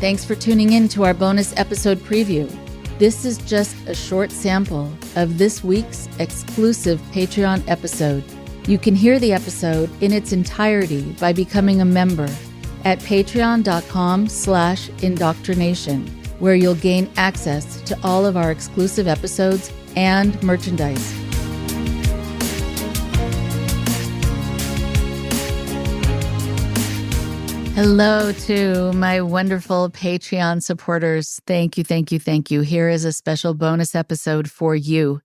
Thanks for tuning in to our bonus episode preview. This is just a short sample of this week's exclusive Patreon episode. You can hear the episode in its entirety by becoming a member at patreon.com/IndoctriNation, where you'll gain access to all of our exclusive episodes and merchandise. Hello to my wonderful Patreon supporters. Thank you, thank you, thank you. Here is a special bonus episode for you.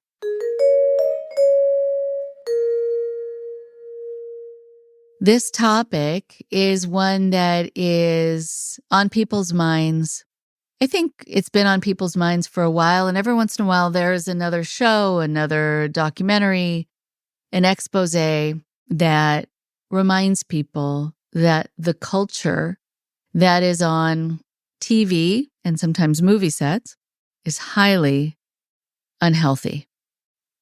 This topic is one that is on people's minds. I think it's been on people's minds for a while, and every once in a while there's another show, another documentary, an expose that reminds people that the culture that is on TV and sometimes movie sets is highly unhealthy.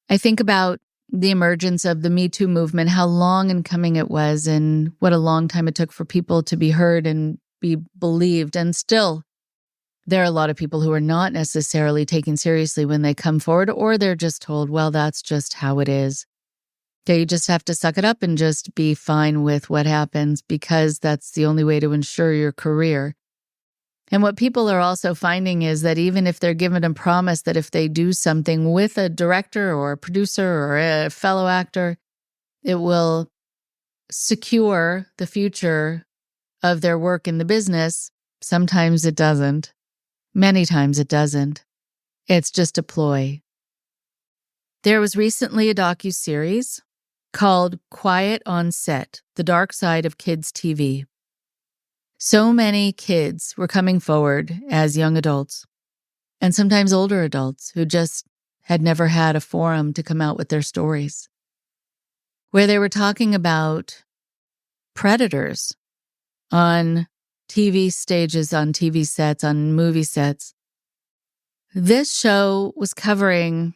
I think about the emergence of the Me Too movement, how long in coming it was, and what a long time it took for people to be heard and be believed. And still, there are a lot of people who are not necessarily taken seriously when they come forward, or they're just told, well, that's just how it is. Okay, you just have to suck it up and just be fine with what happens because that's the only way to ensure your career. And what people are also finding is that even if they're given a promise that if they do something with a director or a producer or a fellow actor, it will secure the future of their work in the business, sometimes it doesn't. Many times it doesn't. It's just a ploy. There was recently a docuseries called Quiet on Set, The Dark Side of Kids TV. So many kids were coming forward as young adults, and sometimes older adults who just had never had a forum to come out with their stories, where they were talking about predators on TV stages, on TV sets, on movie sets. This show was covering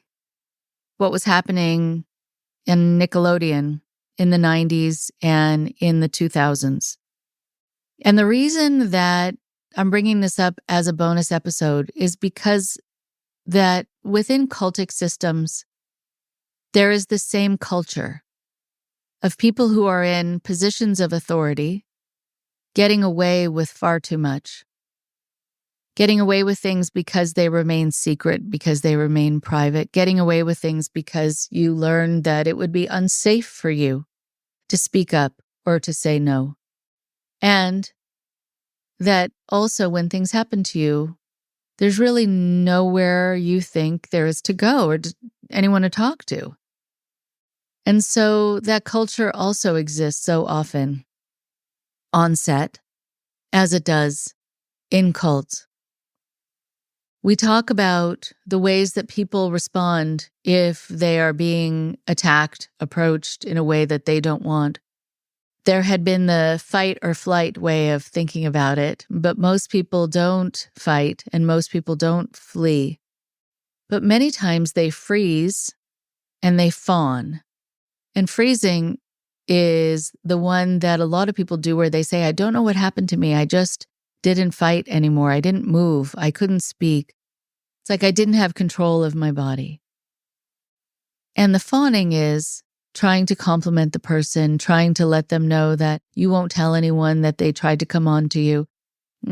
what was happening in Nickelodeon in the 90s and in the 2000s. And the reason that I'm bringing this up as a bonus episode is because that within cultic systems, there is the same culture of people who are in positions of authority getting away with far too much, getting away with things because they remain secret, because they remain private, getting away with things because you learned that it would be unsafe for you to speak up or to say no. And that also when things happen to you, there's really nowhere you think there is to go or anyone to talk to. And so that culture also exists so often on set as it does in cults. We talk about the ways that people respond if they are being attacked, approached in a way that they don't want. There had been the fight or flight way of thinking about it, but most people don't fight and most people don't flee. But many times they freeze and they fawn. And freezing is the one that a lot of people do where they say, I don't know what happened to me. I just didn't fight anymore. I didn't move. I couldn't speak. It's like I didn't have control of my body. And the fawning is trying to compliment the person, trying to let them know that you won't tell anyone that they tried to come on to you,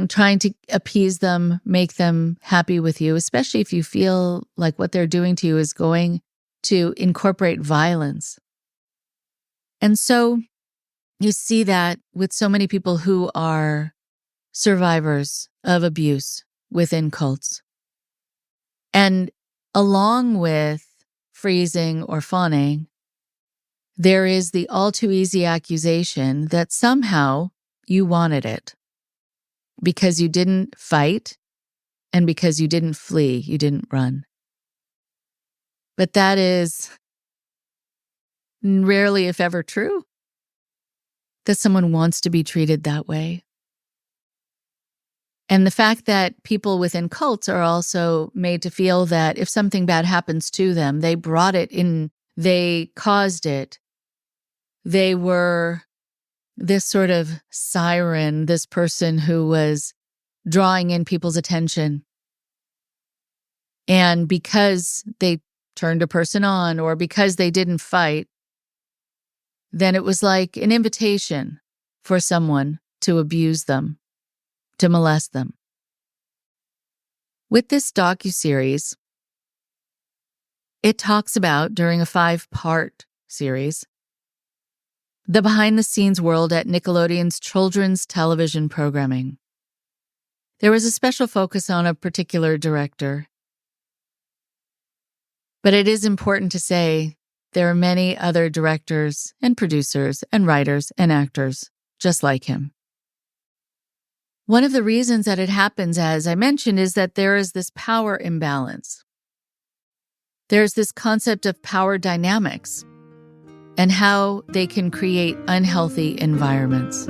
trying to appease them, make them happy with you, especially if you feel like what they're doing to you is going to incorporate violence. And so you see that with so many people who are survivors of abuse within cults. And along with freezing or fawning, there is the all too easy accusation that somehow you wanted it because you didn't fight and because you didn't flee, you didn't run. But that is rarely, if ever, true, that someone wants to be treated that way. And the fact that people within cults are also made to feel that if something bad happens to them, they brought it in, they caused it. They were this sort of siren, this person who was drawing in people's attention. And because they turned a person on or because they didn't fight, then it was like an invitation for someone to abuse them, to molest them. With this docuseries, it talks about, during a 5-part series, the behind-the-scenes world at Nickelodeon's children's television programming. There was a special focus on a particular director. But it is important to say there are many other directors and producers and writers and actors just like him. One of the reasons that it happens, as I mentioned, is that there is this power imbalance. There's this concept of power dynamics and how they can create unhealthy environments.